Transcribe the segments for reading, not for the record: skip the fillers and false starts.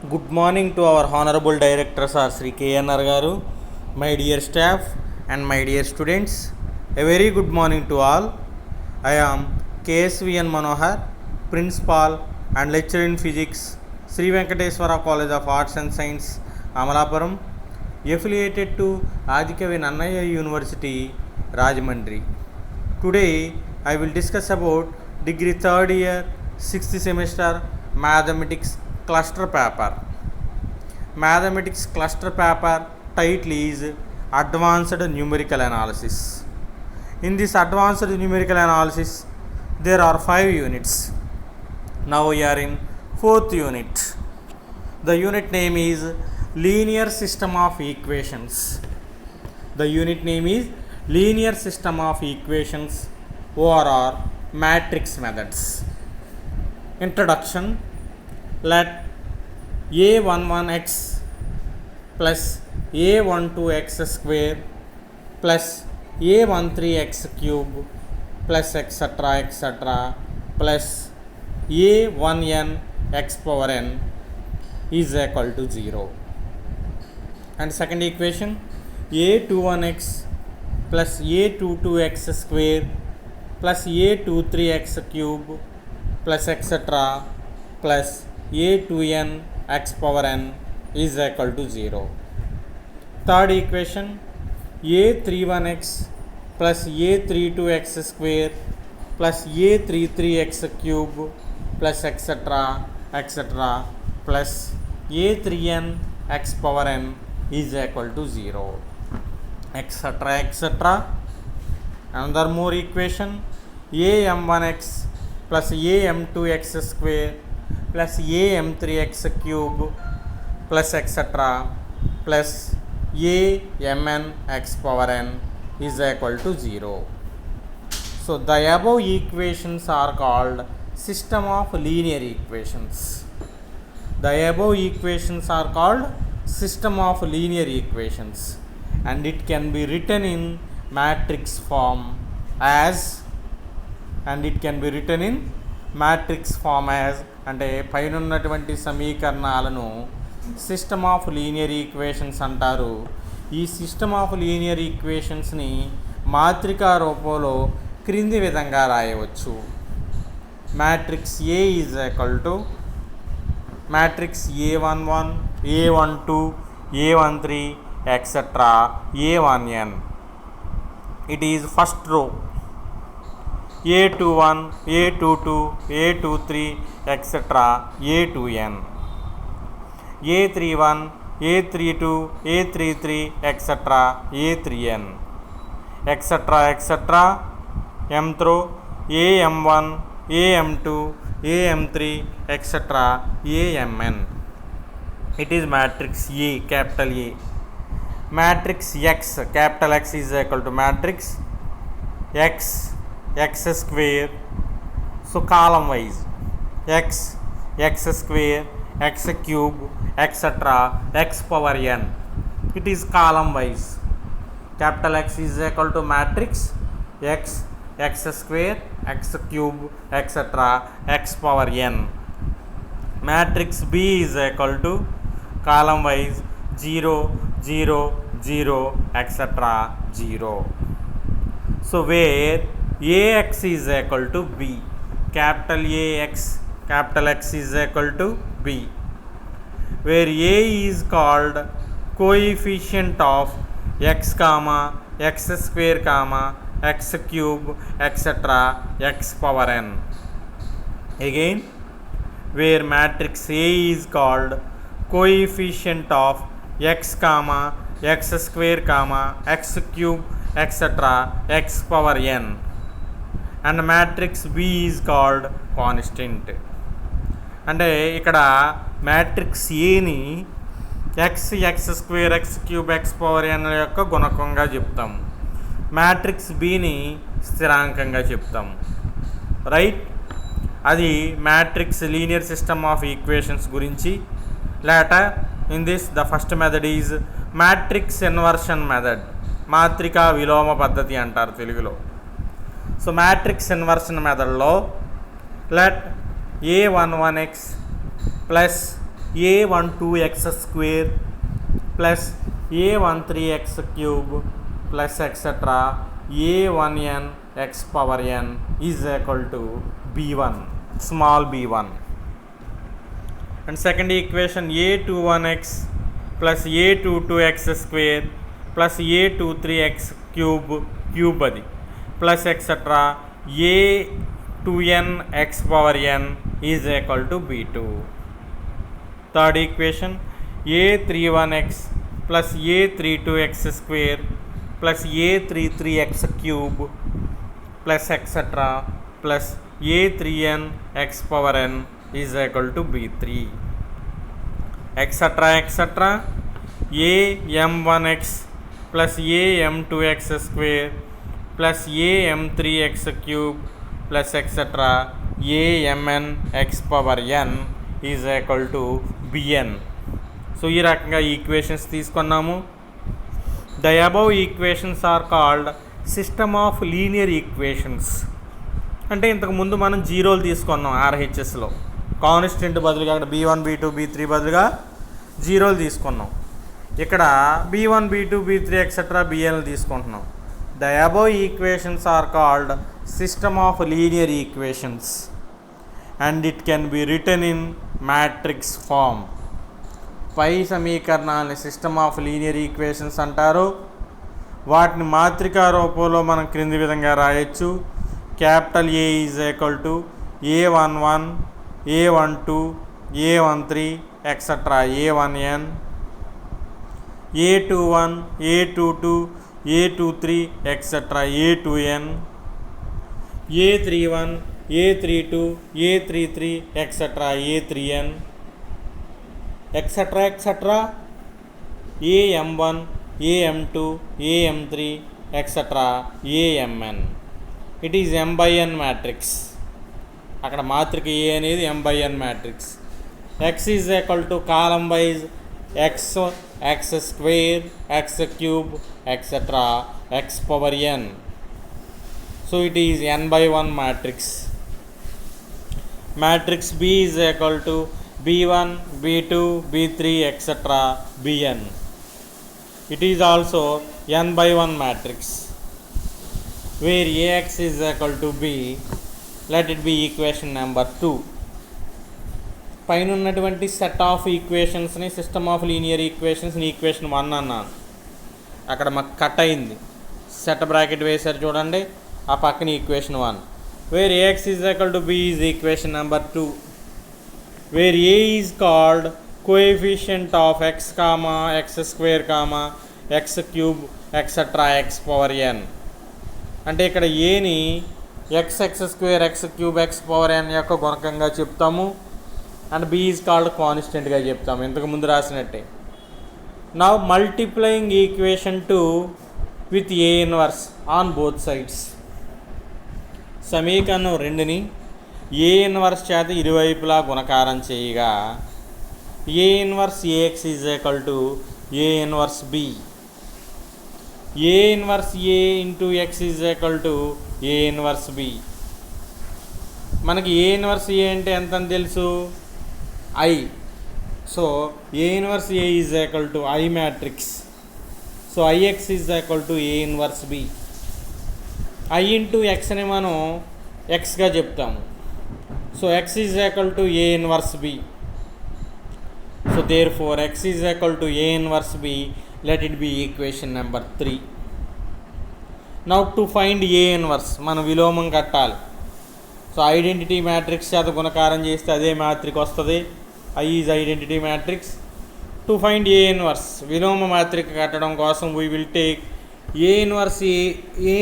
Good morning to our Honorable Director Sir Sri KNR Garu, my dear staff and my dear students. A very good morning to all. I am KSVN Manohar, Principal and Lecturer in Physics, Sri Venkateswara College of Arts and Science, Amalapuram, affiliated to Adikavi Nannaya University, Rajahmundry. Today I will discuss about degree 3rd year 6th semester mathematics cluster paper. Mathematics cluster paper title is Advanced Numerical Analysis. In this advanced numerical analysis there are 5 units. Now we are in 4th unit. The unit name is Linear System of Equations. The unit name is Linear System of Equations or matrix methods. Introduction. Let a11x plus a12x square plus a13x cube plus etc plus a1n x power n is equal to 0. And second equation, a21x plus a22x square plus a23x cube plus etc plus a2n x power n is equal to 0. Third equation, a31x plus a32x square plus a33x cube plus etc plus a3n x power n is equal to 0, etc. Another more equation, am1x plus am2x square plus am3x cube plus etc plus amn x power n is equal to 0. So the above equations are called system of linear equations. The above equations are called system of linear equations, and it can be written in matrix form as అంటే పైన ఉన్నటువంటి సమీకరణాలను system of linear equations అంటారు. ఈ system of linear ఈక్వేషన్స్ని మాత్రికా రూపంలో క్రింది విధంగా రాయవచ్చు. Matrix A is equal to matrix a11 a12 a13 etcetera a1n. It is first row, a21 a22 a23 etc a2n, a31 a32 a33 etc a3n, etc mth row, am1 am2 am3 etc amn. It is matrix A, capital A. Matrix X, capital X is equal to matrix X square, so column wise x square x cube etc x power n. It is column wise. Capital X is equal to matrix x square x cube etc x power n. Matrix B is equal to column wise 0 0 0 etc 0. So where ax is equal to b, capital Ax, capital X is equal to b, where a is called coefficient of x comma x square comma x cube etc x power n. Again, where matrix A is called coefficient of x comma x square comma x cube etc x power n, and matrix B is called constant. అంటే ఇక్కడ matrix ఏని X square X cube X power N యొక్క గుణకంగా చెప్తాం, matrix బిని స్థిరాంకంగా చెప్తాం, right. అది matrix linear system of equations గురించి. Later in this the first method is matrix inversion method, మాత్రికా విలోమ పద్ధతి అంటారు తెలుగులో. సో మ్యాట్రిక్స్ ఇన్వర్షన్ మెథడ్లో let a11x plus a12x square plus a13x cube plus etc. a1n x power n is equal to b1, small b1. And second equation, a21x plus a22x square plus a23x cube అది plus etc. a2n x power n is equal to b2. Third equation, a31x plus a32x square plus a33x cube plus etc. plus a3n x power n is equal to b3, etc. etc. am1x plus am2x square plus am3x cube plus etc. amn x power n is equal to bn. So ఈ రకంగా equations తీసుకున్నాము. The above equations are called system of linear equations. అంటే ఇంతకుముందు మనం జీరోలు తీసుకున్నాం ఆర్హెచ్ఎస్లో, constant బదులుగా అక్కడ b1 b2 b3 బదులుగా జీరోలు తీసుకున్నాం. ఇక్కడ b1 b2 b3 ఎక్సెట్రా bnలు తీసుకుంటున్నాం. The above equations are called system of linear equations and it can be written in matrix form. పై సమీకరణాలని సిస్టమ్ ఆఫ్ లీనియర్ ఈక్వేషన్స్ అంటారు. వాటిని మాత్రికా రూపంలో మనం క్రింది విధంగా రాయొచ్చు. Capital A is equal to a11 a12 a13 etcetera a1n, a21 a22 a23 etcetera a2n, a31 a32 a33 etcetera a3n, etcetera etcetera am1 am2 am3 etcetera amn. It is m by n matrix. అక్కడ మాత్రిక ఏ అనేది m by n matrix. x is equal to column wise x square x cube etcetera x power n. So it is n by 1 matrix. Matrix b is equal to b1 b2 b3 etcetera bn. It is also n by 1 matrix where ax is equal to b. Let it be equation number 2. పైన ఉన్నటువంటి set of ఈక్వేషన్స్ని system of linear ఈక్వేషన్స్ని equation 1 అన్నాను. అక్కడ మాకు cut అయింది, set bracket వేశారు చూడండి, ఆ పక్కన equation 1. Where ax is equal to b is equation number 2 where a is called coefficient of x comma x square comma x cube etcetera x power n. అంటే ఇక్కడ ఏని x square x cube x power n యొక్క గుణకంగా చెప్తాము and b is called కాన్స్టెంట్గా చెప్తాము, ఇంతకుముందు రాసినట్టే. Now multiplying equation 2 with a inverse on both sides. సమీకరణం 2ని a ఇన్వర్స్ చేత ఇరువైపులా గుణకారం చేయగా a inverse ax is equal to a inverse b. a inverse a into x is equal to a inverse b. మనకి a inverse a అంటే ఎంత అని తెలుసు, i. So a inverse a is equal to i matrix. So ix is equal to a inverse b. i into xని మనం xగా చెప్తాము. So x is equal to a inverse b. So therefore x is equal to a inverse b. Let it be equation number 3. Now to find a inverse మనం విలోమం కట్టాలి. So identity matrix చేత గుణకారం చేస్తే అదే matric వస్తుంది. I is identity matrix. To find a inverse విలోమ మాత్రిక కట్టడం కోసం we will take a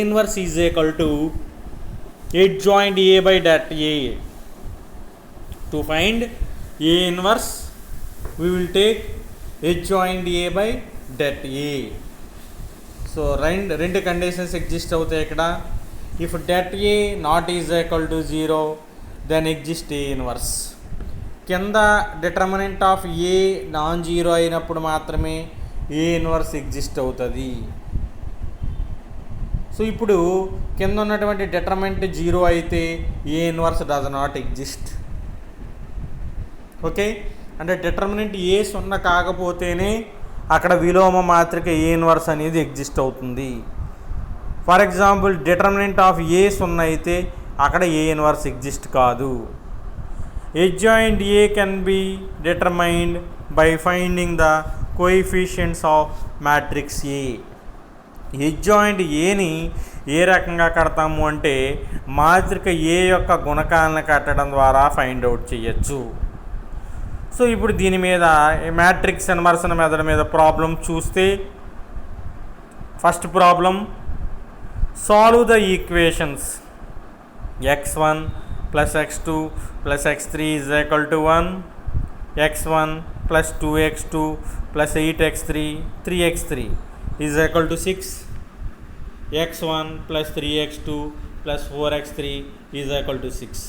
inverse is equal to adjoint a by that a. To find a inverse we will take adjoint a by that a. So రెండు conditions exist అవుతాయి ఇక్కడ. If that a not is equal to 0 then exist A inverse. కింద determinant of A non zero అయినప్పుడు మాత్రమే A inverse exist అవుతుంది. So ఇప్పుడు కింద ఉన్నటువంటి డిటర్మినెంట్ 0 అయితే A inverse does not exist. Okay, అంటే డిటర్మినెంట్ ఏ సున్నా కాకపోతేనే అక్కడ విలోమ మాత్రిక ఏ ఇన్వర్స్ అనేది ఎగ్జిస్ట్ అవుతుంది. For example determinant of A సున్నా అయితే అక్కడ ఏ ఇన్వర్స్ ఎగ్జిస్ట్ కాదు. adjoint A can be determined by finding the coefficients of matrix A. adjoint Aని ఏ రకంగా కడతాము అంటే మాత్రిక ఏ యొక్క గుణకాలను కట్టడం ద్వారా ఫైండ్ అవుట్ చేయొచ్చు. సో ఇప్పుడు దీని మీద మ్యాట్రిక్స్ ఇన్వర్షన్ మెథడ్ మీద ప్రాబ్లం చూస్తే, first problem, solve the equations x1 plus x2 plus x3 is equal to 1, x1 plus 2x2 plus 8x3 3x3 is equal to 6, x1 plus 3x2 plus 4x3 is equal to 6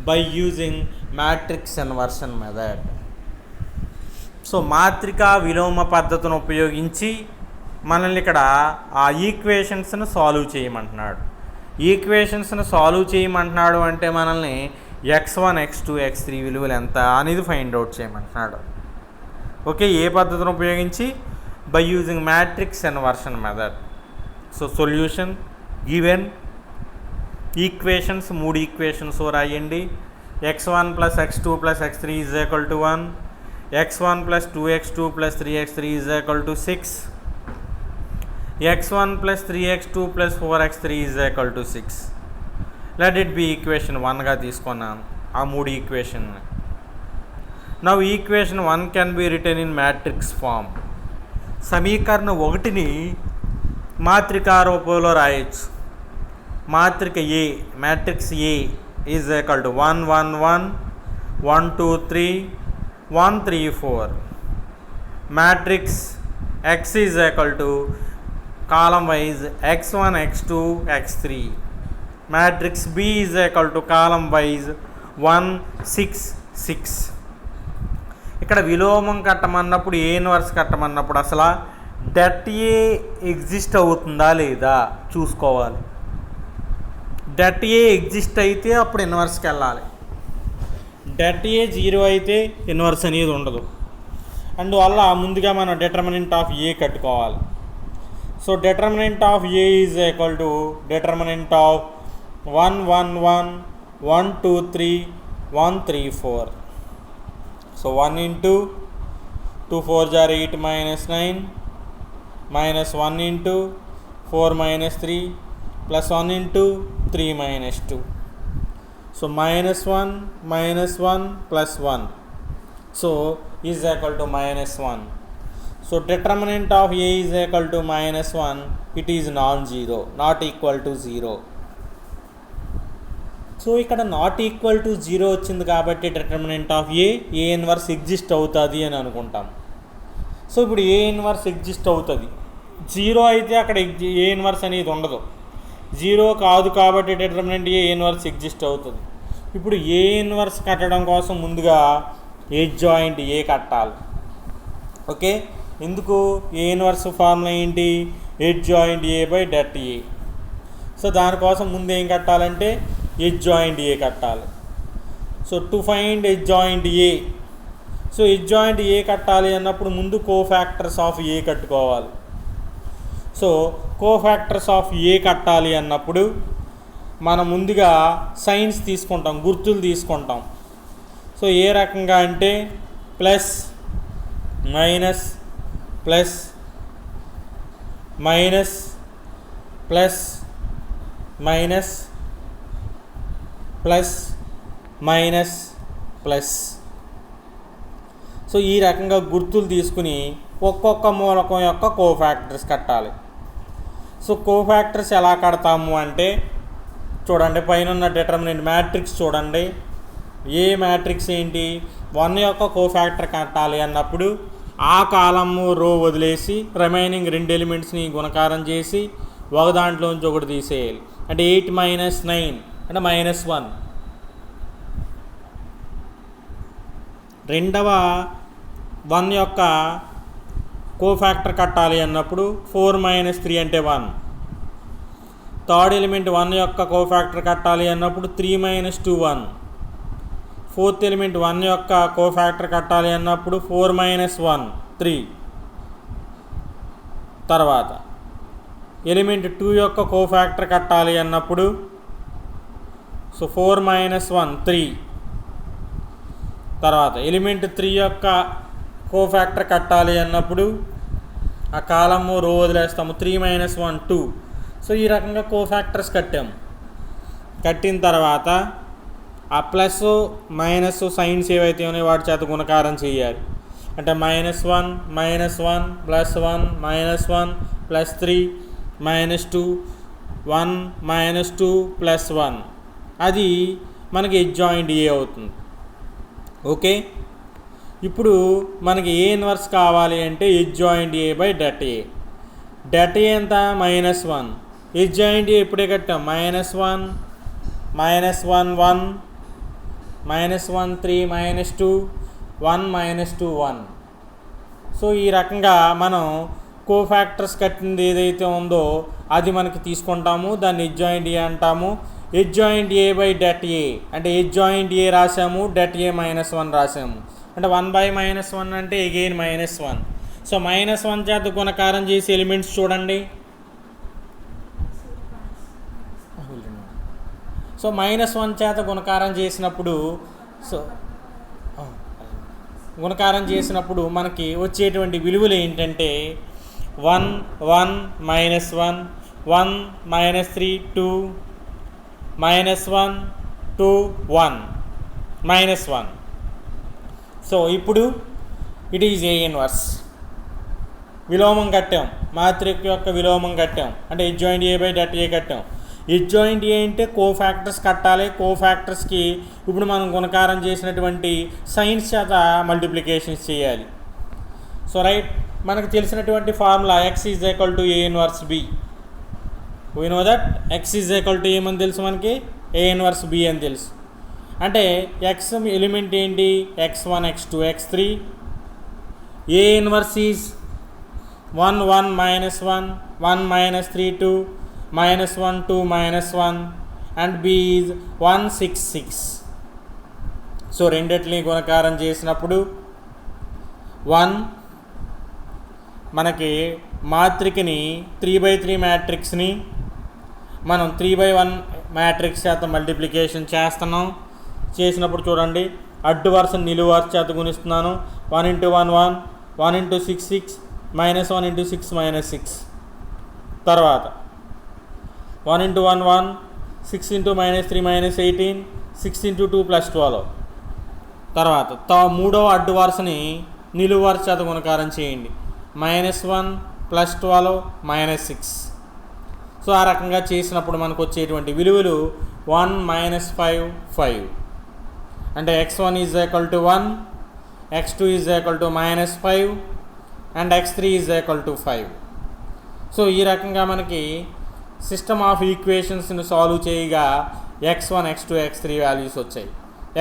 by using matrix inversion method. So మాత్రికా విలోమ పద్ధతిని ఉపయోగించి మనల్ని ఇక్కడ ఆ ఈక్వేషన్స్ను solve చేయమంటున్నాడు. ఈక్వేషన్స్ను solve చేయమంటున్నాడు అంటే మనల్ని x1 x2 x3 విలువలు ఎంత అనేది ఫైండ్ అవుట్ చేయమంటున్నాడు. ఓకే, ఏ పద్ధతిని ఉపయోగించి? By using matrix inversion method. So solution given equations, 3 equations రాయండి. x1 plus x2 plus x3 is equal to 1, x1 plus 2x2 plus 3x3 is equal to 6, x1 plus 3x2 plus 4x3 is equal to 6. Let it be equation 1గా తీసుకున్నాం ఆ 3 equation. Now equation 1 can be written in matrix form. సమీకరణం 1ని మాత్రికా రూపంలో రాయొచ్చు. మాత్రిక A, matrix A is equal to 1 1 1 1 2 3 1 3 4. Matrix X is equal to column wise x1 x2 x3. Matrix B is equal to column wise 1 6 6. ఇక్కడ విలోమం కట్టమన్నప్పుడు ఏ inverse కట్టమన్నప్పుడు అసలు det A exist అవుతుందా లేదా చూసుకోవాలి. డెట్ ఏ ఎగ్జిస్ట్ అయితే అప్పుడు ఇన్వర్స్కి వెళ్ళాలి. డెట్ ఏ 0 అయితే ఇన్వర్స్ అనేది ఉండదు. అందువల్ల ముందుగా మనం డిటర్మినెంట్ ఆఫ్ ఏ కట్టుకోవాలి. So determinant of A is equal to determinant of 1 1 1 1 2 3 1 3 4. So 1 into 2 4 are 8 minus 9 minus 1 into 4 minus 3 plus 1 into 3 minus 2. So minus 1 plus 1. So is equal to minus 1. So determinant of A is equal to minus 1. It is non-zero, not equal to 0. So ఇక్కడ not equal to 0 వచ్చింది కాబట్టి determinant of A inverse exist అవుతుంది అని అనుకుంటాం. So ఇప్పుడు ఏ inverse exist అవుతుంది. 0 అయితే అక్కడ ఏ ఇన్వర్స్ అనేది ఉండదు. 0 కాదు కాబట్టి డిటర్మినెంట్ ఏ ఇన్వర్స్ ఎగ్జిస్ట్ అవుతుంది. ఇప్పుడు ఏ ఇన్వర్స్ కట్టడం కోసం ముందుగా adjoint ఏ కట్టాలి. ఓకే, ఎందుకు? ఏ ఇన్వర్స్ ఫార్ములా ఏంటి? adjoint A by det A. So దానికోసం ముందు ఏం కట్టాలంటే adjoint ఏ కట్టాలి. So to find adjoint A, so adjoint ఏ కట్టాలి అన్నప్పుడు ముందు కోఫ్యాక్టర్స్ ఆఫ్ ఏ కట్టుకోవాలి. సో కోఫ్యాక్టర్స్ ఆఫ్ ఏ కట్టాలి అన్నప్పుడు మనం ముందుగా సైన్స్ తీసుకుంటాం, గుర్తులు తీసుకుంటాం. సో ఏ రకంగా అంటే plus minus plus minus plus minus plus minus plus. So ఈ రకంగా గుర్తులు తీసుకుని ఒక్కొక్క మూలకం యొక్క కోఫ్యాక్టర్స్ కట్టాలి. సో కోఫ్యాక్టర్స్ ఎలా కడతాము అంటే చూడండి, పైన ఉన్న డిటర్మినెంట్ మ్యాట్రిక్స్ చూడండి. ఏ మ్యాట్రిక్స్ ఏంటి? 1 యొక్క కోఫ్యాక్టర్ కట్టాలి అన్నప్పుడు ఆ కాలము రో వదిలేసి రిమైనింగ్ 2 ఎలిమెంట్స్ని గుణకారం చేసి ఒక దాంట్లోంచి ఒకటి తీసేయాలి. అంటే 8 మైనస్ 9 అంటే -1. రెండవ 1 యొక్క కోఫ్యాక్టర్ కట్టాలి అన్నప్పుడు 4 మైనస్ 3 అంటే 1. థర్డ్ ఎలిమెంట్ 1 యొక్క కోఫ్యాక్టర్ కట్టాలి అన్నప్పుడు 3 మైనస్ 2 1. ఫోర్త్ ఎలిమెంట్ 1 యొక్క కోఫ్యాక్టర్ కట్టాలి అన్నప్పుడు 4 - 1 3. తర్వాత ఎలిమెంట్ 2 యొక్క కోఫ్యాక్టర్ కట్టాలి అన్నప్పుడు 4 - 1 3. తర్వాత ఎలిమెంట్ 3 యొక్క కోఫ్యాక్టర్ కట్టాలి అన్నప్పుడు ఆ కాలము రో వదిలేస్తాము, 3 - 1 2. సో ఈ రకంగా కోఫ్యాక్టర్స్ కట్టిన తర్వాత ఆ ప్లస్ మైనస్ సైన్స్ ఏవైతే ఉన్నాయో వాటి చేత గుణకారం చేయాలి. అంటే -1 - 1 +1 -1 +3 -2 1 -2 +1 అది మనకి ఎడ్జాయింట్ ఏ అవుతుంది. ఓకే, ఇప్పుడు మనకి ఏ ఇన్వర్స్ కావాలి అంటే adjoint A by det A. Det A ఎంత? -1. ఎడ్జాయింట్ ఏ ఇప్పుడే కట్టాం, -1 -1 1 -1 3 -2 1 -2 1. సో ఈ రకంగా మనం కోఫ్యాక్టర్స్ కట్టింది ఏదైతే ఉందో అది మనకి తీసుకుంటాము, దాన్ని ఎడ్జాయింట్ ఏ అంటాము. ఎడ్జాయింట్ ఏ బై డెట్ ఏ అంటే ఎడ్జాయింట్ ఏ రాసాము, డెట్ ఏ -1 రాసాము. అంటే 1/-1 అంటే అగైన్ -1. సో -1 చేత గుణకారం చేసి ఎలిమెంట్స్ చూడండి. సో -1 చేత గుణకారం చేసినప్పుడు మనకి వచ్చేటువంటి విలువలు ఏంటంటే 1 1 -1 1 -3 2 -1 2 1 -1. సో ఇప్పుడు ఇట్ ఈజ్ ఏ ఇన్వర్స్. విలోమం కట్టాం, మాత్రిక యొక్క విలోమం కట్టాం, అంటే adjoint A by det A కట్టాం. ఎడ్జాయింట్ ఏ అంటే కోఫ్యాక్టర్స్ కట్టాలి. కోఫ్యాక్టర్స్కి ఇప్పుడు మనం గుణకారం చేసినటువంటి సైన్స్ చేత మల్టిప్లికేషన్స్ చేయాలి. సో రైట్, మనకు తెలిసినటువంటి formula x = A 1b. We know that x = ఏమని తెలుసు మనకి, A 1b అని తెలుసు. అంటే x ఎలిమెంట్ ఏంటి, x1 x2 x3. A inverse is 1 1 -1 1 -3 2 -1 2 -1 and B is 1 6 6. So రెండిటిని గుణకారం చేసినప్పుడు 1 మనకి మాత్రికని 3/3 మ్యాట్రిక్స్ని మనం 3/1 మ్యాట్రిక్స్ చేత మల్టిప్లికేషన్ చేసినప్పుడు చూడండి, అడ్డు వరుస నిలువు వరుస చేత గుణిస్తున్నాను. 1 × 1 1 1 × 6 6 -1 × 6 -6. తర్వాత 1 × 1 1 6 × -3 -18 6 × 2 +12. తర్వాత మూడవ అడ్డు వరుసని నిలువు వరుస చేత గుణకారం చేయండి, -1 +12 -6. సో ఆ రకంగా చేసినప్పుడు మనకు వచ్చేటువంటి విలువలు 1 -5 5. అంటే x1 = 1 x2 = -5 and x3 = 5. So ఈ రకంగా మనకి సిస్టమ్ ఆఫ్ ఈక్వేషన్స్ని సాల్వ్ చేయగా x1 x2 x3 వాల్యూస్ వచ్చాయి.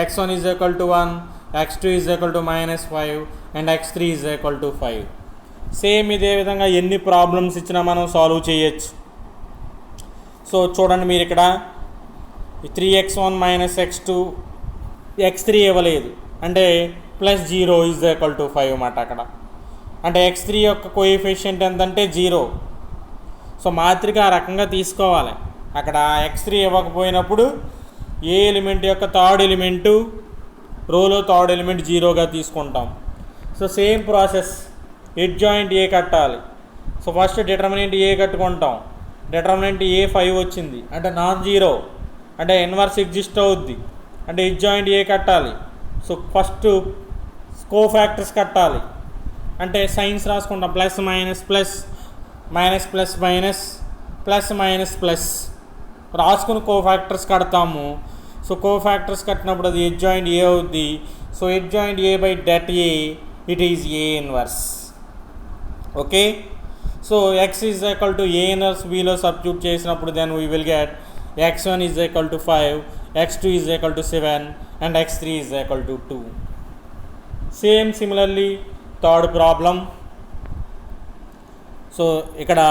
x1 = 1 x2 = -5 and x3 = 5. Same ఇదే విధంగా ఎన్ని ప్రాబ్లమ్స్ ఇచ్చినా మనం సాల్వ్ చేయొచ్చు. సో చూడండి, మీరు ఇక్కడ 3x1 - x2 x3 ఇవ్వలేదు, అంటే +0 = 5 అన్నమాట అక్కడ. అంటే x3 యొక్క కోఎఫిషియంట్ ఎంతంటే 0. సో మాత్రిక ఆ రకంగా తీసుకోవాలి. అక్కడ x3 ఇవ్వకపోయినప్పుడు ఏ ఎలిమెంట్ యొక్క థర్డ్ ఎలిమెంటు రోలో థర్డ్ ఎలిమెంట్ 0గా తీసుకుంటాం. So same process, adjoint A కట్టాలి. సో ఫస్ట్ డిటర్మినెంట్ ఏ కట్టుకుంటాం. డిటర్మినెంట్ ఏ 5 వచ్చింది అంటే నాన్-జీరో, అంటే ఇన్వర్స్ ఎగ్జిస్ట్ అవుద్ది, అంటే ఎడ్జాయింట్ ఏ కట్టాలి. సో ఫస్ట్ కోఫ్యాక్టర్స్ కట్టాలి, అంటే సైన్స్ రాసుకుంటాం, plus minus plus minus plus minus plus minus plus రాసుకుని కోఫ్యాక్టర్స్ కడతాము. సో కోఫ్యాక్టర్స్ కట్టినప్పుడు అది ఎడ్జాయింట్ ఏ అవుద్ది. So adjoint A by det A, it is A inverse. Okay, so x = A 1bలో సబ్స్టిట్యూట్ చేసినప్పుడు then we will get x1 = 5 x2 = 7 and x3 = 2. Same similarly third problem. So ఇక్కడ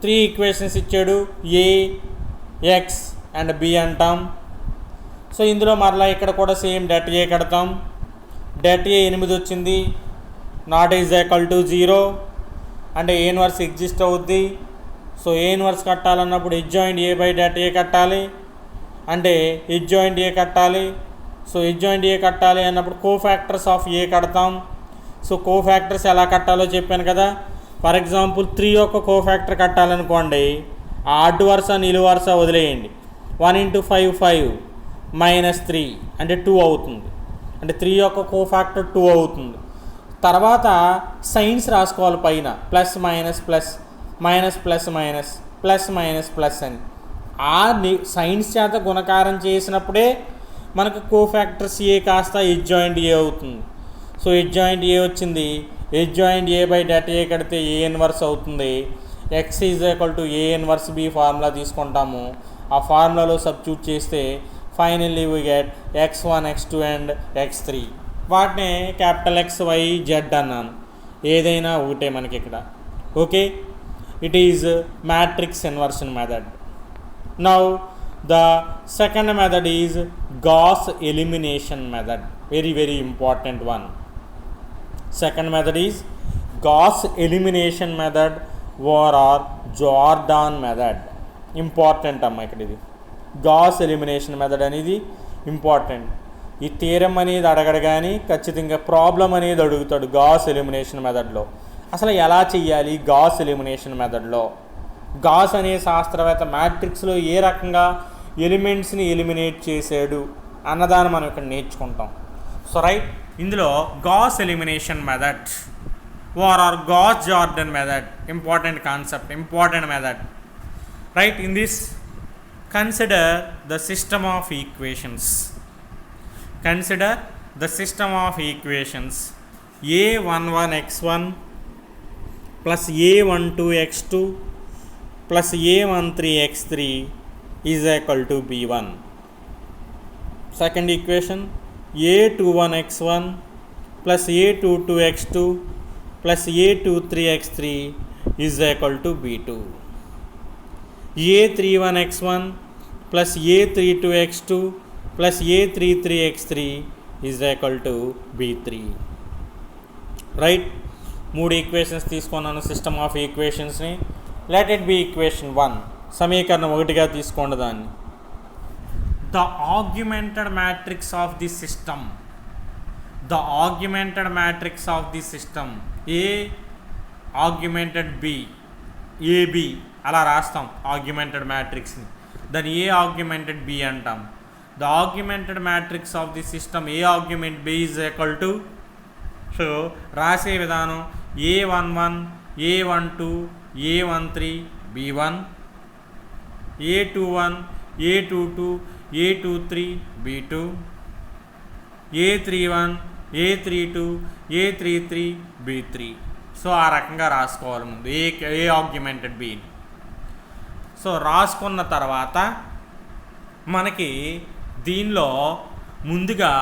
3 equations ఇచ్చాడు, a x and b అంటాం. సో ఇందులో మరలా ఇక్కడ కూడా సేమ్ డెట్ ఏ కడతాం. డెట్ ఏ 8 వచ్చింది, నాట్ ఈజ్ ఈక్వల్ టు 0 అంటే ఏ ఇన్వర్స్ ఎగ్జిస్ట్ అవుద్ది. సో ఏ ఇన్వర్స్ కట్టాలన్నప్పుడు adjoint A by det A కట్టాలి, అంటే హెచ్ జాయింట్ ఏ కట్టాలి. సో హెచ్ జాయింట్ ఏ కట్టాలి అన్నప్పుడు కోఫ్యాక్టర్స్ ఆఫ్ ఏ కడతాం. సో కోఫ్యాక్టర్స్ ఎలా కట్టాలో చెప్పాను కదా. ఫర్ ఎగ్జాంపుల్ 3 యొక్క కోఫ్యాక్టర్ కట్టాలనుకోండి, ఆ అడ్డు వరుస నిలువు వరుస వదిలేయండి. 1 × 5 5 -3 అంటే 2 అవుతుంది. అంటే 3 యొక్క కోఫ్యాక్టర్ 2 అవుతుంది. తర్వాత సైన్స్ రాసుకోవాలి పైన, plus minus plus, minus plus minus, plus minus plus అని. ఆ సైన్స్ చేత గుణకారం చేసినప్పుడే మనకు కోఫ్యాక్టర్స్ ఏ కాస్త హెచ్ జాయింట్ ఏ అవుతుంది. సో హెచ్ జాయింట్ ఏ వచ్చింది, adjoint A by det A కడితే ఏ ఇన్వర్స్ అవుతుంది. X is equal to A inverse B formula తీసుకుంటాము. ఆ ఫార్ములాలో సబ్స్టిట్యూట్ చేస్తే finally we get x1 x2 and x3. వాటినే capital X Y Z అన్నాను, ఏదైనా ఒకటే మనకి ఇక్కడ. Okay, it is matrix inversion method. Now the second method is Gauss elimination method, very important one. Second method is Gauss elimination method or Jordan method. Important amma ikkada idi Gauss elimination method అనేది important. ఈ theorem అనేది అడగడు కానీ ఖచ్చితంగా problem అనేది అడుగుతాడు gas elimination మెథడ్లో. అసలు ఎలా చెయ్యాలి గాస్ ఎలిమినేషన్ మెథడ్లో? గాస్ అనే శాస్త్రవేత్త మ్యాట్రిక్స్లో ఏ రకంగా ఎలిమెంట్స్ని ఎలిమినేట్ చేశాడు అన్నదాన్ని మనం ఇక్కడ నేర్చుకుంటాం. సో రైట్, ఇందులో Gauss elimination method or Gauss Jordan method, important concept, important method. Right, in this consider the system of equations. Consider the system of equations a11x1 plus a12x2 plus a13x3 is equal to b1. Second equation a21x1 plus a22x2 plus a23x3 is equal to b2. a31x1 plus a32x2 plus a33x3 is equal to b3. Right, 3 equations తీసుకున్నాను system of ఈక్వేషన్స్ని. Let it be equation 1, సమీకరణం 1గా తీసుకోండి దాన్ని. The augmented matrix of the system, the augmented matrix of the system A augmented B, AB అలా రాస్తాం augmented మ్యాట్రిక్స్ని. దాన్ని ఏ ఆగ్యుమెంటెడ్ బి అంటాం. The augmented matrix of the system A augment B is equal to, so రాసే విధానం a11 a12 a13 b1, a21 a22 a23 b2, a31 a32 a33 b3. So ఆ రకంగా రాసుకోవాలి ముందు ఏ ఆగ్యుమెంటెడ్ బీని. సో రాసుకున్న తర్వాత మనకి దీనిలో ముందుగా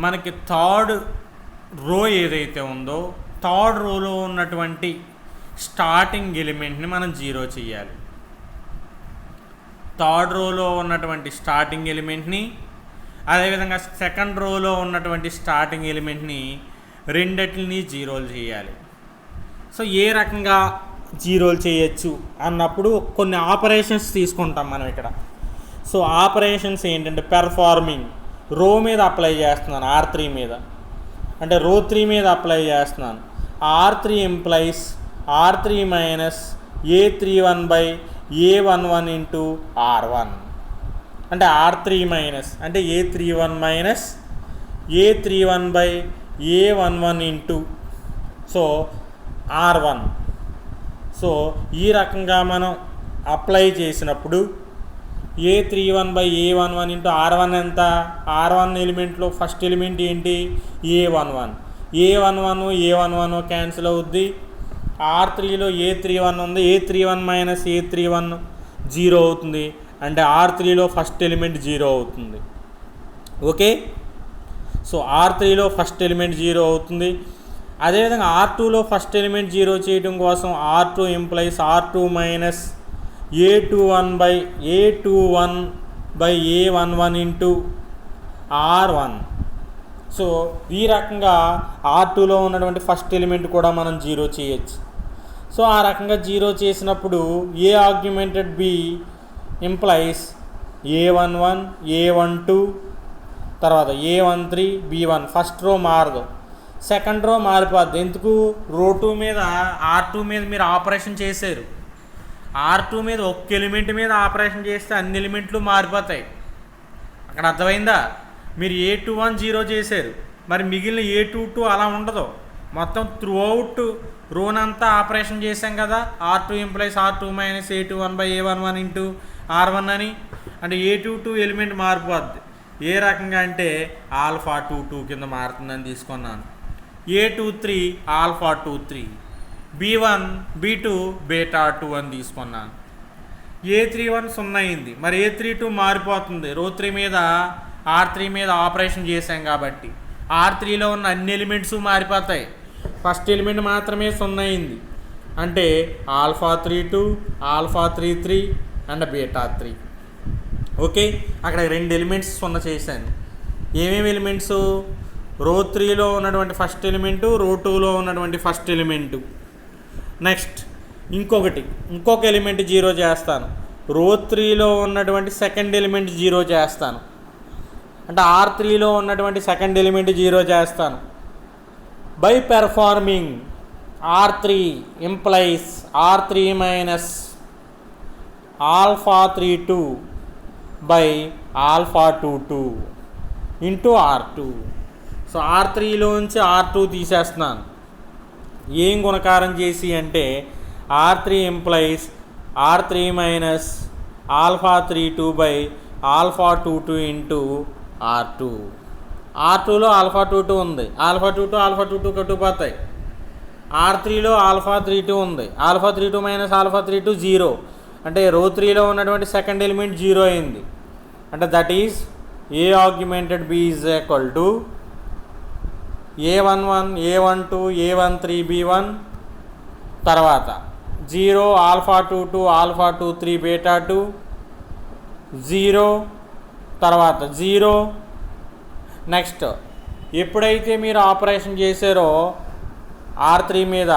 మనకి థర్డ్ రో ఏదైతే ఉందో, థర్డ్ రోలో ఉన్నటువంటి స్టార్టింగ్ ఎలిమెంట్ని మనం 0 చేయాలి. థర్డ్ రోలో ఉన్నటువంటి స్టార్టింగ్ ఎలిమెంట్ని, అదేవిధంగా సెకండ్ రోలో ఉన్నటువంటి స్టార్టింగ్ ఎలిమెంట్ని రెండిటిని 0 చేయాలి. సో ఏ రకంగా 0 చేయొచ్చు అన్నప్పుడు కొన్ని ఆపరేషన్స్ తీసుకుంటాం మనం ఇక్కడ. సో ఆపరేషన్స్ ఏంటంటే పెర్ఫార్మింగ్, రో మీద అప్లై చేస్తున్నాను, R3 మీద, అంటే రో 3 మీద అప్లై చేస్తున్నాను. R3 implies R3 minus a31 by a11 into R1, అంటే R3 మైనస్ అంటే a31 minus a31 by a11 into so R1. So ఈ రకంగా మనం అప్లై చేసినప్పుడు a31 by a11 into R1 ఎంత, R1 ఎలిమెంట్లో ఫస్ట్ ఎలిమెంట్ ఏంటి a11, a11 క్యాన్సిల్ అవుద్ది. R3లో a31 ఉంది, a31 మైనస్ a31 0 అవుతుంది, అంటే R3లో ఫస్ట్ ఎలిమెంట్ 0 అవుతుంది. ఓకే, సో R3లో ఫస్ట్ ఎలిమెంట్ 0 అవుతుంది. అదేవిధంగా R2లో ఫస్ట్ ఎలిమెంట్ 0 చేయడం కోసం R2 implies R2 minus a21 by a11 into R1. So ఈ రకంగా R2లో ఉన్నటువంటి ఫస్ట్ ఎలిమెంట్ కూడా మనం జీరో చేయొచ్చు. సో ఆ రకంగా జీరో చేసినప్పుడు ఏ augmented B implies A11, A12, తర్వాత A13, B1. ఫస్ట్ రో మారదు, సెకండ్ రో మారిపోద్ది. ఎందుకు? రో 2 మీద R2 మీద మీరు ఆపరేషన్ చేశారు. R2 మీద ఒక్క ఎలిమెంట్ మీద ఆపరేషన్ చేస్తే అన్ని ఎలిమెంట్లు మారిపోతాయి. అక్కడ అర్థమైందా? మీరు A21 జీరో చేశారు, మరి మిగిలిన A22 అలా ఉండదు. మొత్తం త్రూ అవుట్ రోనంతా ఆపరేషన్ చేశాం కదా. R2 implies R2 minus A21 by A11 into R1 అని. అంటే A22 ఎలిమెంట్ మారిపోద్ది. ఏ రకంగా అంటే ఆల్ఫా 22 కింద మారుతుందని తీసుకున్నాను. A23 alpha 23, B1 B2 beta 2 అని తీసుకున్నాను. A31 0 అయింది, మరి A32 మారిపోతుంది. రో 3 మీద R3 మీద ఆపరేషన్ చేశాం కాబట్టి R3లో ఉన్న అన్ని ఎలిమెంట్స్ మారిపోతాయి. ఫస్ట్ ఎలిమెంట్ మాత్రమే 0 అయింది, అంటే alpha 32, alpha 33 and beta 3. Okay, అక్కడ 2 ఎలిమెంట్స్ 0 చేశాను. ఏమేమి ఎలిమెంట్స్? రో 3లో ఉన్నటువంటి ఫస్ట్ ఎలిమెంటు, రో 2లో ఉన్నటువంటి ఫస్ట్ ఎలిమెంటు. నెక్స్ట్ ఇంకొక ఎలిమెంట్ జీరో చేస్తాను. రో 3లో ఉన్నటువంటి సెకండ్ ఎలిమెంట్ జీరో చేస్తాను, అంటే R3లో ఉన్నటువంటి సెకండ్ ఎలిమెంట్ జీరో చేస్తాను. By performing R3 implies R3 minus alpha 32 by alpha 22 into R2. So R3లోంచి R2 తీసేస్తున్నాను. ఏం గుణకారం చేసి అంటే R3 implies R3 minus alpha 32 by alpha 22 into R2. R2లో ఆల్ఫా 22 ఉంది, ఆల్ఫా 22 కట్టుకుపోతాయి. R3లో ఆల్ఫా 32 ఉంది, ఆల్ఫా 32 మైనస్ ఆల్ఫా 32 జీరో, అంటే రో 3లో ఉన్నటువంటి సెకండ్ ఎలిమెంట్ జీరో అయింది. అంటే that is A augmented B is equal to A11, A12, A13, B1, తర్వాత 0 alpha 22, alpha 23 beta 2, 0, తర్వాత 0. నెక్స్ట్ ఎప్పుడైతే మీరు ఆపరేషన్ చేశారో R3 మీద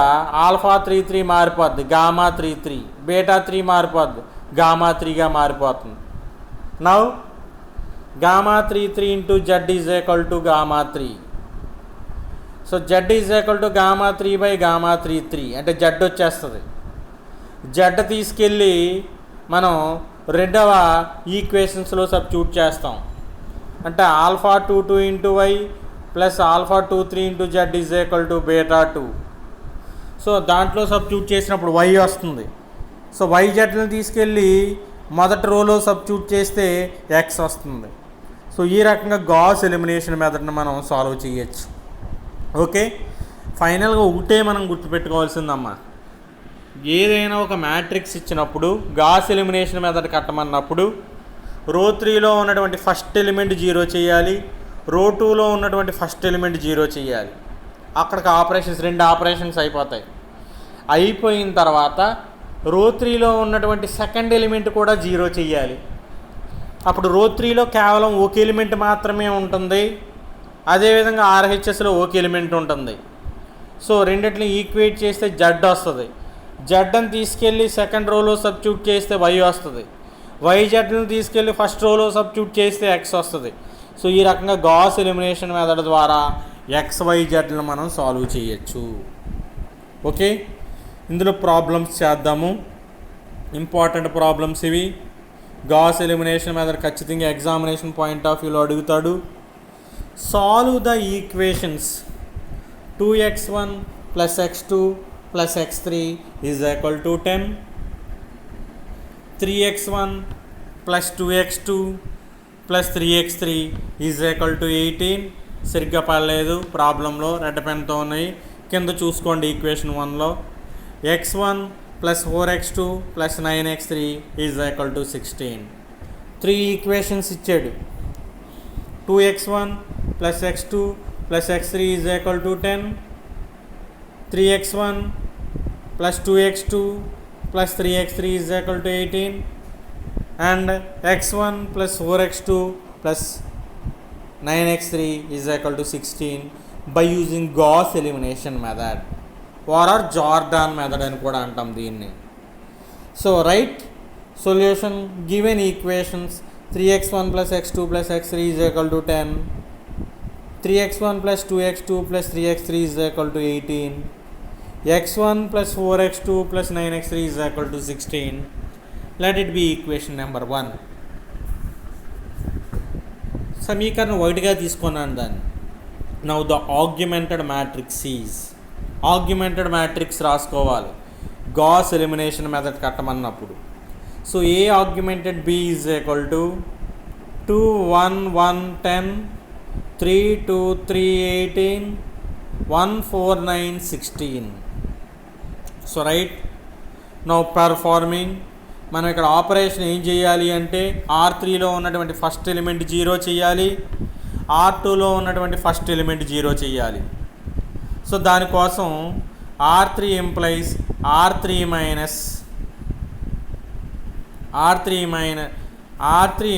ఆల్ఫా 33 మారిపోద్ది, గామా 33, బీటా 3 మారిపోద్ది, గామా 3గా మారిపోతుంది. Now gamma 33 into z is equal to gamma 3. So Z is equal to gamma 3 by gamma 33, అంటే జెడ్ వచ్చేస్తుంది. జెడ్ తీసుకెళ్ళి మనం రెండవ ఈక్వేషన్స్లో సబ్స్టిట్యూట్ చేస్తాం. అంటే alpha 22 into y plus alpha 23 into z is equal to beta 2. So దాంట్లో substitute చేసినప్పుడు y వస్తుంది. సో వై జెడ్ని తీసుకెళ్ళి మొదటి రోలో సబ్స్టిట్యూట్ చేస్తే ఎక్స్ వస్తుంది. సో ఈ రకంగా గాస్ ఎలిమినేషన్ మెథడ్ని మనం సాల్వ్ చేయొచ్చు. ఓకే, ఫైనల్గా ఒకటే మనం గుర్తుపెట్టుకోవాల్సిందమ్మా, ఏదైనా ఒక మ్యాట్రిక్స్ ఇచ్చినప్పుడు గాస్ ఎలిమినేషన్ మెథడ్ కట్టమన్నప్పుడు రో 3లో ఉన్నటువంటి ఫస్ట్ ఎలిమెంట్ జీరో చేయాలి, రో 2లో ఉన్నటువంటి ఫస్ట్ ఎలిమెంట్ జీరో చేయాలి. అక్కడికి రెండు ఆపరేషన్స్ అయిపోతాయి. అయిపోయిన తర్వాత రో 3లో ఉన్నటువంటి సెకండ్ ఎలిమెంట్ కూడా జీరో చేయాలి. అప్పుడు రో 3లో కేవలం ఒక ఎలిమెంట్ మాత్రమే ఉంటుంది, అదేవిధంగా ఆర్హెచ్ఎస్లో ఒక ఎలిమెంట్ ఉంటుంది. సో రెండిటిని ఈక్వేట్ చేస్తే జెడ్ వస్తుంది. జెడ్ అని తీసుకెళ్ళి సెకండ్ రోలో సబ్స్టిట్యూట్ చేస్తే వై వస్తుంది. వై జెడ్ని తీసుకెళ్ళి ఫస్ట్ రోలో సబ్స్టిట్యూట్ చేస్తే ఎక్స్ వస్తుంది. సో ఈ రకంగా గాస్ ఎలిమినేషన్ మెథడ్ ద్వారా ఎక్స్ వై జెడ్లను మనం సాల్వ్ చేయొచ్చు. ఓకే, ఇందులో ప్రాబ్లమ్స్ చేద్దాము. ఇంపార్టెంట్ ప్రాబ్లమ్స్ ఇవి. గాస్ ఎలిమినేషన్ మెథడ్ ఖచ్చితంగా ఎగ్జామినేషన్ పాయింట్ ఆఫ్ వ్యూలో అడుగుతాడు. Solve the equations 2x1 plus x2 plus x3 is equal to 10, 3x1 plus 2x2 plus 3x3 is equal to 18. సరిగ్గా పడలేదు ప్రాబ్లంలో, రెడ్ పెన్తో ఉన్నాయి. కింద చూసుకోండి ఈక్వేషన్ 1లో x1 plus 4x2 plus 9x3 is equal to 16. 3 equations ఇచ్చాడు. 2x1 plus x2 plus x3 is equal to 10, 3x1 plus 2x2 plus 3x3 is equal to 18 and x1 plus 4x2 plus 9x3 is equal to 16 by using Gauss elimination method or Jordan method అని కూడా అంటాం దీన్ని. So right solution given equations 3x1 plus x2 plus x3 is equal to 10, 3x1 plus 2x2 plus 3x3 is equal to 18, x1 plus 4x2 plus 9x3 is equal to 16. Let it be equation number 1. సమీకరణం 1గా తీసుకున్నాను దాన్ని. Now the augmented matrix is, augmented matrix రాసుకోవాలి Gauss elimination method కట్టమన్నప్పుడు. So A augmented B is equal to 2 1 1 10 3 2 3 18 1 4 9 16. So right now performing మనం ఇక్కడ operation ఏం చేయాలి అంటే R3లో ఉన్నటువంటి ఫస్ట్ ఎలిమెంట్ 0 చేయాలి, R2లో ఉన్నటువంటి ఫస్ట్ ఎలిమెంట్ 0 చేయాలి. సో దానికోసం R3 implies R3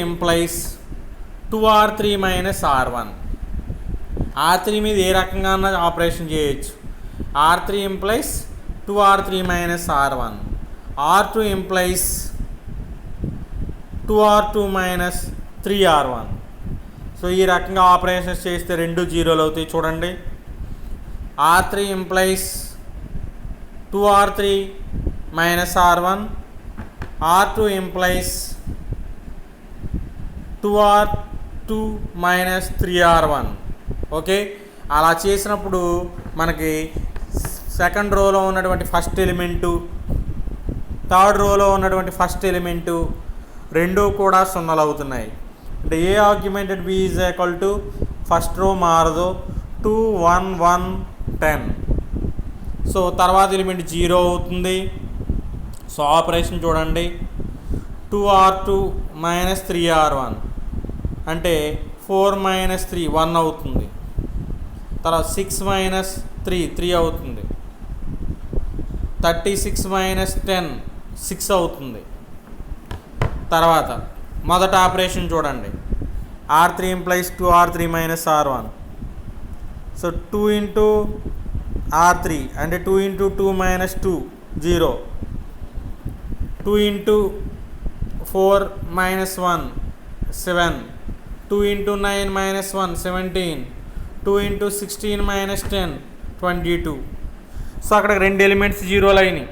implies 2R3 minus R1. R3 మీద ఏ రకంగా ఆపరేషన్ చేయొచ్చు. R3 implies 2R3 minus R1, R2 implies 2R2 minus 3R1. So ఈ రకంగా ఆపరేషన్స్ చేస్తే 2 0లు అవుతాయి చూడండి. R3 implies 2R3 minus R1, R2 implies 2R2 minus 3R1. Okay, అలా చేసినప్పుడు మనకి సెకండ్ రోలో ఉన్నటువంటి ఫస్ట్ ఎలిమెంటు, థర్డ్ రోలో ఉన్నటువంటి ఫస్ట్ ఎలిమెంటు రెండూ కూడా 0లు అవుతున్నాయి. అంటే A augmented B is equal to first row మారదు 2 1 1 10. సో తర్వాత ఎలిమెంట్ 0 అవుతుంది. సో ఆపరేషన్ చూడండి 2R2 మైనస్ 3R1 అంటే 4 మైనస్ 3 1 అవుతుంది. తర్వాత 6 మైనస్ 3 3 అవుతుంది. 36 మైనస్ 10 6 అవుతుంది. తర్వాత మొదట ఆపరేషన్ చూడండి R3 implies 2R3 minus R1. So 2 into R3 అంటే 2 into 2 minus 2 0, 2 into 4 minus 1 7, 2 into 9 minus 1 17, 2 into 16 minus 10 22. So అక్కడ 2 ఎలిమెంట్స్ 0లు అయినాయి.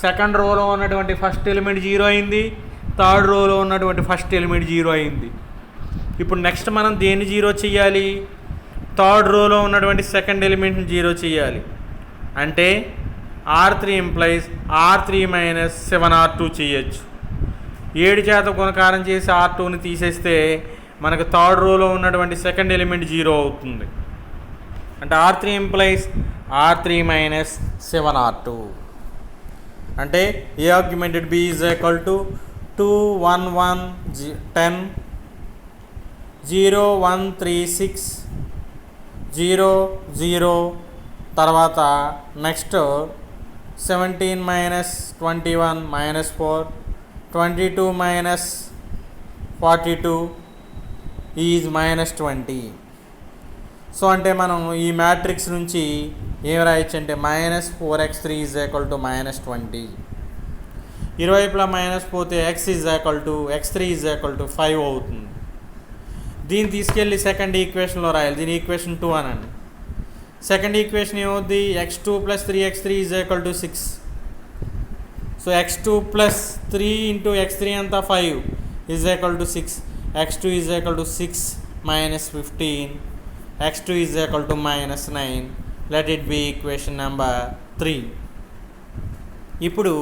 సెకండ్ రోలో ఉన్నటువంటి ఫస్ట్ ఎలిమెంట్ 0 అయింది, థర్డ్ రోలో ఉన్నటువంటి ఫస్ట్ ఎలిమెంట్ 0 అయింది. ఇప్పుడు నెక్స్ట్ మనం దేన్ని 0 చేయాలి, థర్డ్ రోలో ఉన్నటువంటి సెకండ్ ఎలిమెంట్ని 0 చేయాలి. అంటే R3 implies R3 minus 7R2 చేయొచ్చు. 7 చేత గుణకారం చేసి R2ని తీసేస్తే మనకు థర్డ్ రోలో ఉన్నటువంటి సెకండ్ ఎలిమెంట్ 0 అవుతుంది. అంటే R3 implies R3 minus 7R2. అంటే A augmented B is equal to 2 1 1 10 0 1 3 6 0 0. తర్వాత next 17 minus 21 minus 4, 22 minus 42 is minus 20. So అంటే మనం ఈ మ్యాట్రిక్స్ నుంచి ఏం రాయొచ్చు అంటే minus 4x3 is equal to minus 20. ఇరువైపులా మైనస్ పోతే x is equal to x3 is equal to 5 అవుతుంది. దీన్ని తీసుకెళ్ళి సెకండ్ ఈక్వేషన్లో రాయాలి. దీని ఈక్వేషన్ 2 అనండి. సెకండ్ ఈక్వేషన్ ఏమవుద్ది, x2 plus 3x3 is equal to 6. So x2 plus 3 into x3 అంతా 5 is equal to 6. x2 is equal to 6 minus 15, x2 is equal to minus 9. Let it be equation number 3. ఇప్పుడు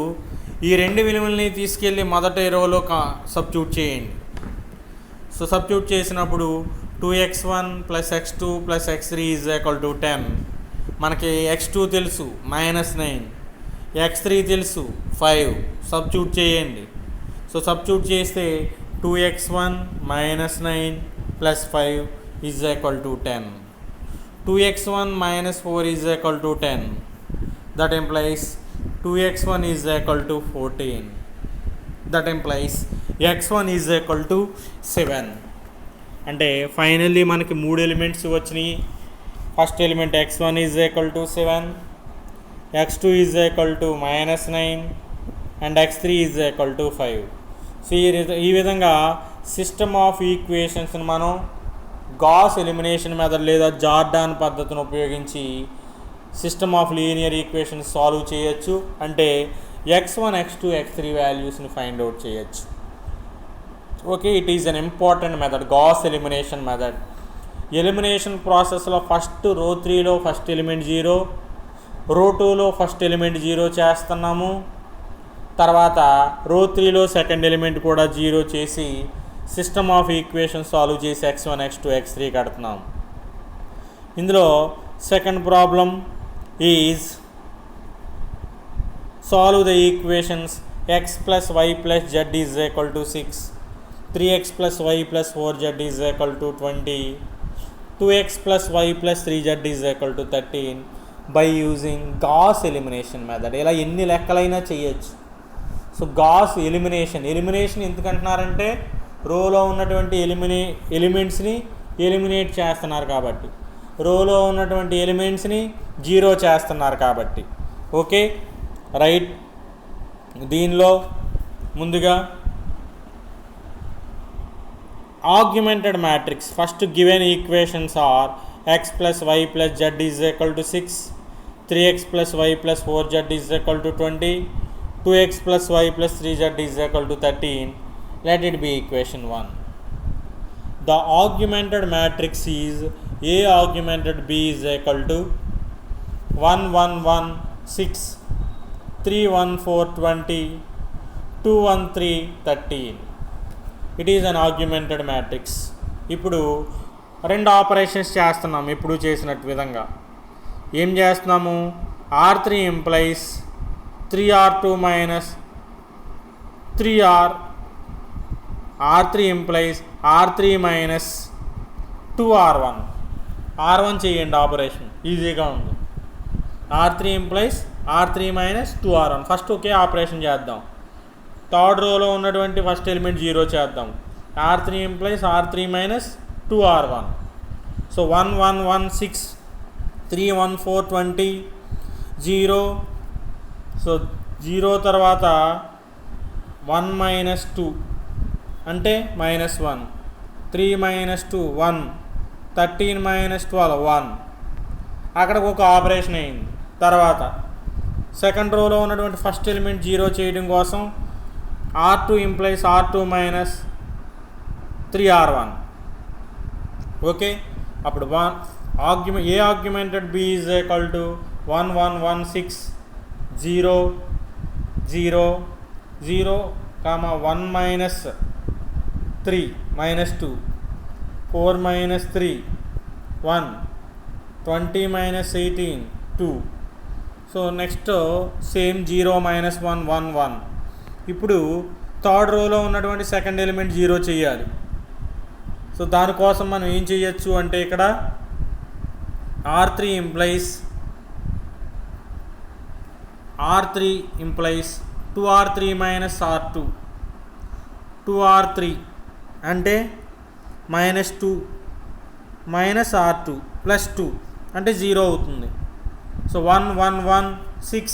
ఈ రెండు విలువల్ని తీసుకెళ్ళి మొదటి రోలో substitute చేయండి. సో సబ్స్టిట్యూట్ చేసినప్పుడు 2x1 plus x2 plus x3 is equal to 10. మనకి x2 తెలుసు మైనస్ 9, x3 తెలుసు 5. సబ్స్టిట్యూట్ చేయండి. సో సబ్స్టిట్యూట్ చేస్తే 2x1 minus 9 plus 5 is equal to 10. 2x1 minus 4 is equal to 10. That implies 2x1 is equal to 14. That implies x1 is equal to 7. అంటే finally మనకి 3 elements వచ్చినాయి. First element x1 is equal to 7, x2 is equal to -9 and x3 is equal to 5. So ఈ విధంగా system of ఈక్వేషన్స్ని మనం Gauss elimination method లేదా Jordan పద్ధతిని ఉపయోగించి system of linear equations solve చేయొచ్చు. అంటే x1, x2, x3 వాల్యూస్ని ఫైండ్ అవుట్ చేయొచ్చు. Okay, it is an important method, Gauss elimination method. Elimination ప్రాసెస్లో ఫస్ట్ రో 3లో ఫస్ట్ ఎలిమెంట్ 0, రో 2లో ఫస్ట్ ఎలిమెంట్ 0 చేస్తున్నాము. తర్వాత రో 3లో సెకండ్ ఎలిమెంట్ కూడా 0 చేసి సిస్టమ్ ఆఫ్ ఈక్వేషన్ సాల్వ్ చేసి x1, x2, x3 కడుతున్నాం. ఇందులో second problem is solve the equations x plus y plus z is equal to 6, 3x plus y plus 4z is equal to 20, 2x plus y plus 3z is equal to 13 by using Gauss elimination method. ఇలా ఎన్ని లెక్కలైనా చేయొచ్చు. So gas elimination ఎందుకంటున్నారంటే రోలో ఉన్నటువంటి ఎలిమెంట్స్ని eliminate చేస్తున్నారు కాబట్టి, రోలో ఉన్నటువంటి ఎలిమెంట్స్ని 0 చేస్తున్నారు కాబట్టి. Okay right. దీనిలో ముందుగా augmented matrix first given equations are x plus y plus z is equal to 6, 3x plus y plus 4z is equal to 20, 2x plus y plus 3z is equal to 13. Let it be equation 1. The augmented matrix is A augmented B is equal to 1 1 1 6, 3 1 4 20, 2 1 3 13. It is an augmented matrix. ఇప్పుడు రెండు operations చేస్తున్నాం ఇప్పుడు చేసినట్టు విధంగా. ఏం చేస్తున్నాము? R3 implies 3R2 minus 3R, R3 implies R3 minus 2R1. R1 చేయండి operation, ఈజీగా ఉంది. R3 implies R3 minus 2R1. First ఒకే ఆపరేషన్ చేద్దాం. థర్డ్ రోలో ఉన్నటువంటి ఫస్ట్ ఎలిమెంట్ 0 చేద్దాం. R3 implies R3 minus 2R1. So 1 1 1 6, 3 1 4 20, 0. So 0 తర్వాత 1 minus 2 అంటే -1, 3 minus 2 1, 13 minus 12 1. అక్కడ ఒక ఆపరేషన్ అయింది. తర్వాత సెకండ్ రోలో ఉన్నటువంటి ఫస్ట్ ఎలిమెంట్ 0 చేయడం కోసం R2 implies R2 minus 3R1. Okay, అప్పుడు ఏ augmented B is equal to 1 1 1 6 0 0 0, 1 minus 3 minus 2, 4 minus 3 1, 20 minus 18 2. So next same 0 minus 1 1 1. ఇప్పుడు థర్డ్ రోలో ఉన్నటువంటి సెకండ్ ఎలిమెంట్ 0 చేయాలి. సో దానికోసం మనం ఏం చేయొచ్చు అంటే ఇక్కడ R3 implies 2R3 minus R2, 2R3 అంటే -2 minus R2 plus 2 అంటే 0 అవుతుంది. So 1 1 1 6,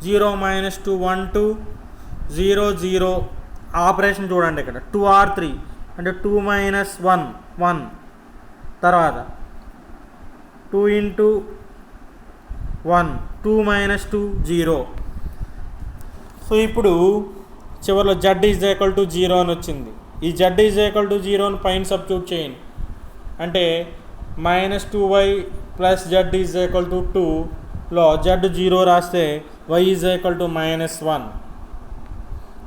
0 minus 2 1 2, 0 0. ఆపరేషన్ చూడండి ఇక్కడ 2R3 అంటే 2 minus 1 1, తర్వాత 2 into 1 2 minus 2 0. సో ఇప్పుడు చివరిలో z ఈజ్ ఈక్వల్ టు 0 అని వచ్చింది. ఈ z ఈజ్ ఈక్వల్ టు 0 పైన సబ్స్టిట్యూట్ చేయండి. అంటే -2y plus z is equal to 2లో z 0 రాస్తే y is equal to -1.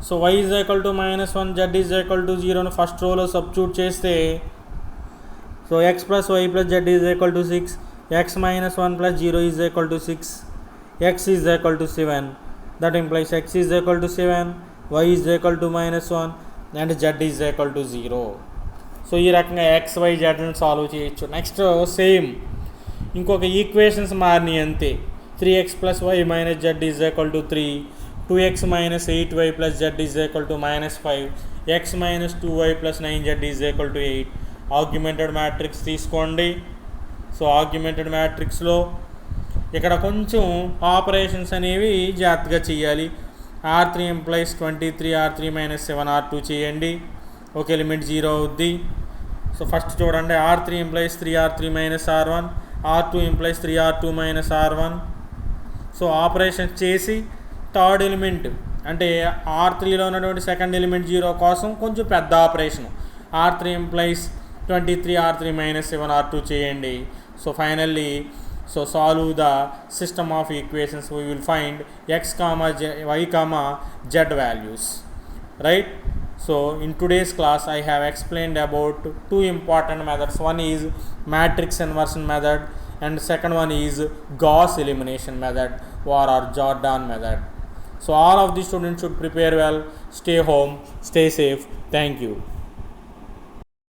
So y is equal to -1, z is equal to 0ను ఫస్ట్ రోలో సబ్స్టిట్యూట్ చేస్తే so x plus y plus z is equal to 6, x minus 1 plus 0 is equal to 6, x is equal to 7. That implies x is equal to 7, y is equal to -1 and z is equal to 0. So ఈ రకంగా x, y, zని solve చేయొచ్చు. Next same ఇంకొక equations మారినాయి అంతే. 3x plus y minus z is equal to 3, 2x minus 8y plus z is equal to -5, x minus 2y plus 9z is equal to 8. Augmented matrix తీసుకోండి. So augmented మ్యాట్రిక్స్లో ఇక్కడ కొంచెం operations అనేవి జాగ్రత్తగా చేయాలి. R3 implies 23, R3 minus 7, R2 చేయండి. ఒక element 0 అవుద్ది. So first చూడండి, R3 implies 3R3 minus R1, R2 implies 3R2 minus R1. So operation చేసి థర్డ్ ఎలిమెంట్ అంటే R3లో ఉన్నటువంటి సెకండ్ ఎలిమెంట్ 0 కోసం కొంచెం పెద్ద operation R3 implies 23, R3 minus 7, R2 చేయండి. So finally solve the system of equations. We will find x comma y comma z values, right? So in today's class I have explained about two important methods. One is matrix inversion method and second one is Gauss elimination method or Jordan method. So all of the students should prepare well. Stay home, stay safe. Thank you.